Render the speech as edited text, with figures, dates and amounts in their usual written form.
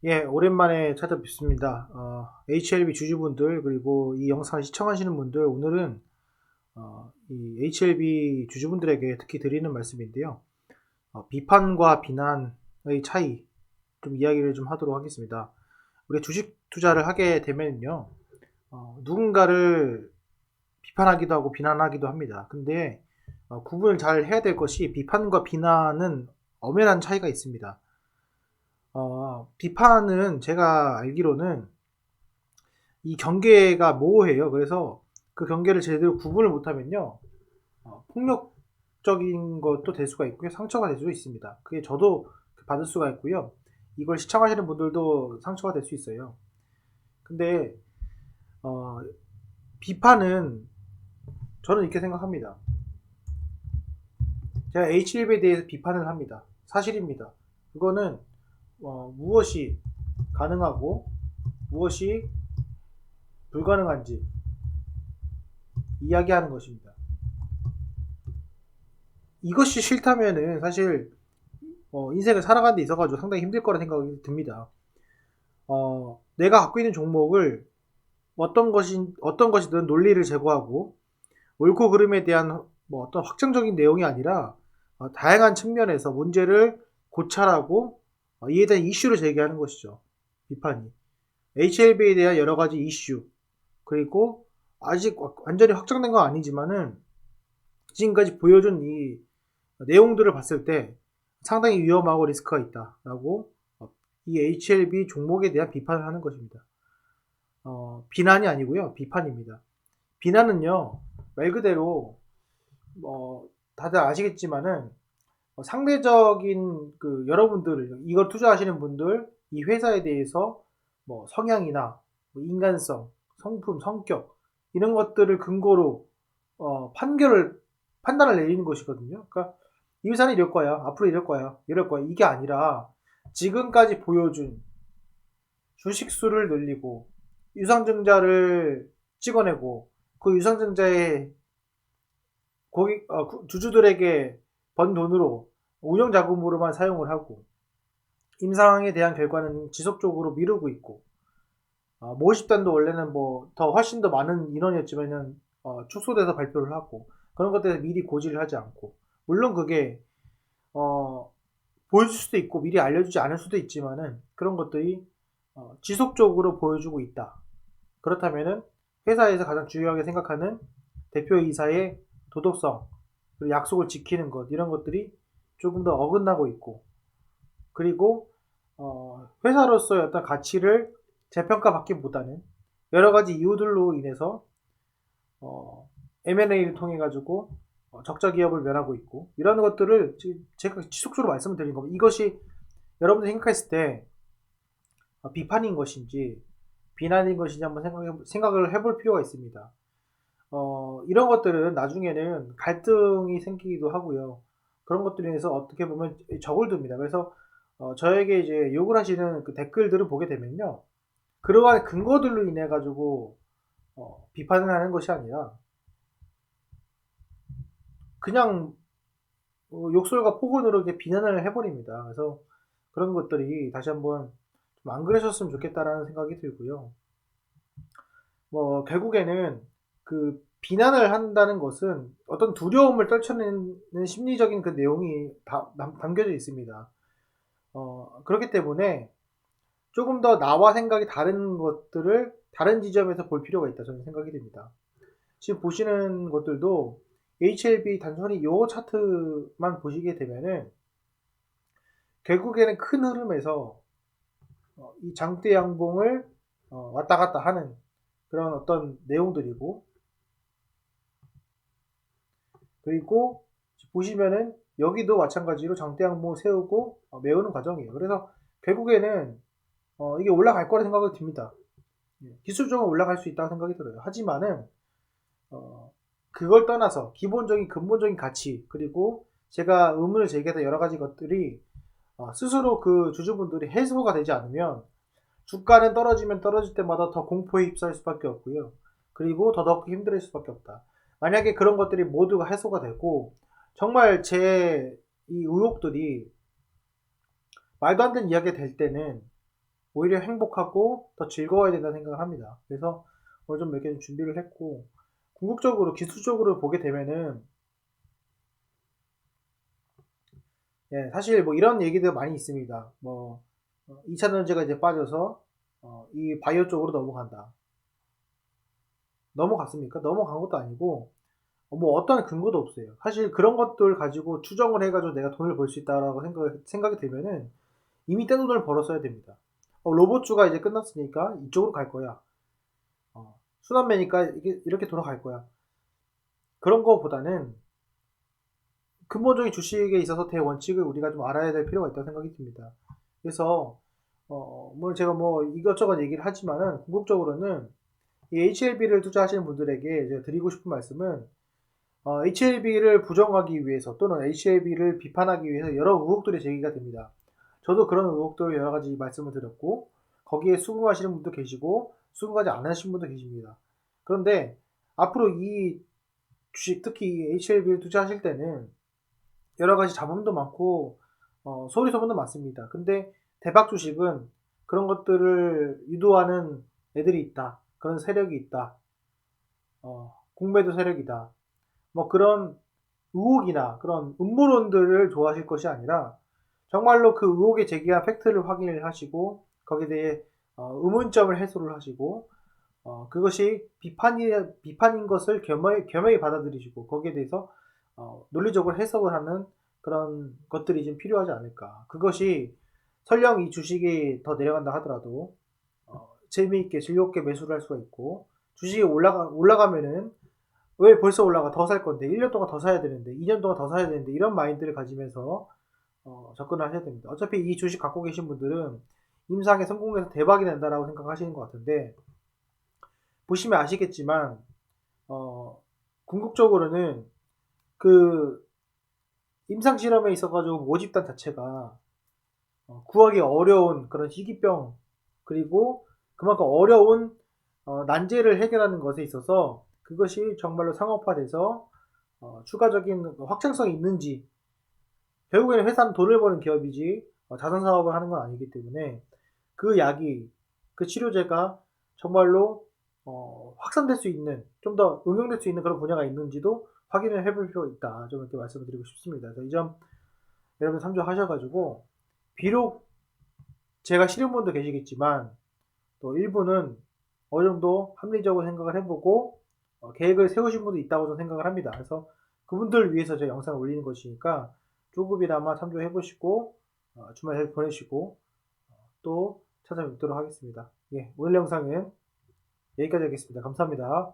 예, 오랜만에 찾아뵙습니다. HLB 주주분들, 그리고 이 영상을 시청하시는 분들, 오늘은 이 HLB 주주분들에게 특히 드리는 말씀인데요. 비판과 비난의 차이, 좀 이야기를 좀 하도록 하겠습니다. 우리 주식 투자를 하게 되면요, 누군가를 비판하기도 하고 비난하기도 합니다. 근데 구분을 잘 해야 될 것이 비판과 비난은 엄연한 차이가 있습니다. 비판은 제가 알기로는 이 경계가 모호해요. 그래서 그 경계를 제대로 구분을 못하면요, 폭력적인 것도 될 수가 있고요, 상처가 될 수도 있습니다. 그게 저도 받을 수가 있고요, 이걸 시청하시는 분들도 상처가 될 수 있어요. 근데 어, 비판은 저는 이렇게 생각합니다. 제가 H1B에 대해서 비판을 합니다. 사실입니다. 그거는 무엇이 가능하고 무엇이 불가능한지 이야기하는 것입니다. 이것이 싫다면은 사실 인생을 살아가는 데 있어가지고 상당히 힘들 거라 생각이 듭니다. 내가 갖고 있는 종목을 어떤 것이든 논리를 제고하고 옳고 그름에 대한 뭐 어떤 확정적인 내용이 아니라 다양한 측면에서 문제를 고찰하고 이에 대한 이슈를 제기하는 것이죠. 비판이. HLB에 대한 여러 가지 이슈, 그리고 아직 완전히 확정된 건 아니지만은 지금까지 보여준 이 내용들을 봤을 때 상당히 위험하고 리스크가 있다라고 이 HLB 종목에 대한 비판을 하는 것입니다. 비난이 아니고요, 비판입니다. 비난은요, 말 그대로 다들 아시겠지만은 상대적인 그 여러분들, 이걸 투자하시는 분들, 이 회사에 대해서 뭐 성향이나 뭐 인간성, 성품, 성격 이런 것들을 근거로 판단을 내리는 것이거든요. 그러니까 이 회사는 이럴 거야, 앞으로 이럴 거야, 이럴 거야, 이게 아니라 지금까지 보여준 주식 수를 늘리고 유상증자를 찍어내고 그 유상증자의 주주들에게 번 돈으로 운영 자금으로만 사용을 하고 임상에 대한 결과는 지속적으로 미루고 있고, 모집단도 원래는 뭐 더 훨씬 더 많은 인원이었지만은 축소돼서 발표를 하고, 그런 것들에 미리 고지를 하지 않고, 물론 그게 어, 보여줄 수도 있고 미리 알려주지 않을 수도 있지만은 그런 것들이 지속적으로 보여주고 있다. 그렇다면은 회사에서 가장 중요하게 생각하는 대표이사의 도덕성, 그리고 약속을 지키는 것, 이런 것들이 조금 더 어긋나고 있고, 그리고 회사로서의 어떤 가치를 재평가받기보다는 여러 가지 이유들로 인해서 M&A를 통해 가지고 적자 기업을 멸하고 있고, 이런 것들을 제가 지속적으로 말씀을 드린 겁니다. 이것이 여러분들이 생각했을 때 비판인 것인지 비난인 것인지 한번 생각을 해볼 필요가 있습니다. 이런 것들은 나중에는 갈등이 생기기도 하고요. 그런 것들에 인해서 어떻게 보면 적을 둡니다. 그래서 저에게 이제 욕을 하시는 그 댓글들을 보게 되면요, 그러한 근거들로 인해 가지고 비판을 하는 것이 아니라 그냥 욕설과 폭언으로 이렇게 비난을 해버립니다. 그래서 그런 것들이 다시 한번 좀 안 그러셨으면 좋겠다라는 생각이 들고요. 뭐 결국에는 그 비난을 한다는 것은 어떤 두려움을 떨쳐내는 심리적인 그 내용이 담겨져 있습니다. 그렇기 때문에 조금 더 나와 생각이 다른 것들을 다른 지점에서 볼 필요가 있다, 저는 생각이 됩니다. 지금 보시는 것들도 HLB 단순히 요 차트만 보시게 되면은 결국에는 큰 흐름에서 이 장대 양봉을 왔다 갔다 하는 그런 어떤 내용들이고, 그리고 보시면은 여기도 마찬가지로 장대 양봉을 세우고 메우는 과정이에요. 그래서 결국에는 이게 올라갈 거라 생각이 듭니다. 기술적으로 올라갈 수 있다고 생각이 들어요. 하지만은 그걸 떠나서 기본적인 근본적인 가치, 그리고 제가 의문을 제기했던 여러 가지 것들이 스스로 그 주주분들이 해소가 되지 않으면 주가는 떨어지면 떨어질 때마다 더 공포에 휩싸일 수밖에 없고요. 그리고 더더욱 힘들 수밖에 없다. 만약에 그런 것들이 모두가 해소가 되고 정말 제 이 의혹들이 말도 안 되는 이야기가 될 때는 오히려 행복하고 더 즐거워야 된다는 생각을 합니다. 그래서 오늘 좀 몇 개 준비를 했고, 궁극적으로 기술적으로 보게 되면은 예, 사실 뭐 이런 얘기도 많이 있습니다. 뭐 2차 전지가 이제 빠져서 이 바이오 쪽으로 넘어간다. 넘어갔습니까? 넘어간 것도 아니고 뭐 어떤 근거도 없어요. 사실 그런 것들 가지고 추정을 해가지고 내가 돈을 벌 수 있다라고 생각이 들면은 이미 떼 돈을 벌었어야 됩니다. 로봇주가 이제 끝났으니까 이쪽으로 갈 거야. 순환매니까 이렇게 돌아갈 거야. 그런 거보다는 근본적인 주식에 있어서 대원칙을 우리가 좀 알아야 될 필요가 있다고 생각이 듭니다. 그래서 뭐 제가 뭐 이것저것 얘기를 하지만은 궁극적으로는 이 HLB를 투자하시는 분들에게 제가 드리고 싶은 말씀은 HLB를 부정하기 위해서 또는 HLB를 비판하기 위해서 여러 의혹들이 제기가 됩니다. 저도 그런 의혹들을 여러 가지 말씀을 드렸고 거기에 수긍하시는 분도 계시고 수긍하지 않으신 분도 계십니다. 그런데 앞으로 이 주식 특히 HLB를 투자하실 때는 여러 가지 잡음도 많고 소리 소문도 많습니다. 근데 대박 주식은 그런 것들을 유도하는 애들이 있다. 그런 세력이 있다. 공매도 세력이다. 뭐 그런 의혹이나 그런 음모론들을 좋아하실 것이 아니라 정말로 그 의혹에 제기한 팩트를 확인을 하시고 거기에 대해 의문점을 해소를 하시고 그것이 비판인 것을 겸허히 받아들이시고 거기에 대해서 논리적으로 해석을 하는 그런 것들이 좀 필요하지 않을까. 그것이 설령 이 주식이 더 내려간다 하더라도 재미있게 즐겁게 매수를 할 수가 있고 주식이 올라가면은 왜 벌써 올라가 더 살 건데 1년 동안 더 사야 되는데 2년 동안 더 사야 되는데 이런 마인드를 가지면서 접근을 하셔야 됩니다. 어차피 이 주식 갖고 계신 분들은 임상에 성공해서 대박이 난다라고 생각하시는 것 같은데 보시면 아시겠지만 궁극적으로는 그 임상 실험에 있어가지고 모집단 자체가 구하기 어려운 그런 희귀병 그리고 그만큼 어려운 난제를 해결하는 것에 있어서 그것이 정말로 상업화돼서 추가적인 확장성이 있는지 결국에는 회사는 돈을 버는 기업이지 자선 사업을 하는 건 아니기 때문에 그 약이 그 치료제가 정말로 확산될 수 있는 좀 더 응용될 수 있는 그런 분야가 있는지도 확인을 해볼 필요가 있다. 좀 이렇게 말씀을 드리고 싶습니다. 그래서 이 점 여러분 참조하셔가지고 비록 제가 싫은 분도 계시겠지만 또 일부는 어느 정도 합리적으로 생각을 해보고 계획을 세우신 분도 있다고 저는 생각을 합니다. 그래서 그분들을 위해서 제가 영상을 올리는 것이니까 조금이나마 참조해 보시고 주말 잘 보내시고 또 찾아뵙도록 하겠습니다. 예, 오늘 영상은 여기까지 하겠습니다. 감사합니다.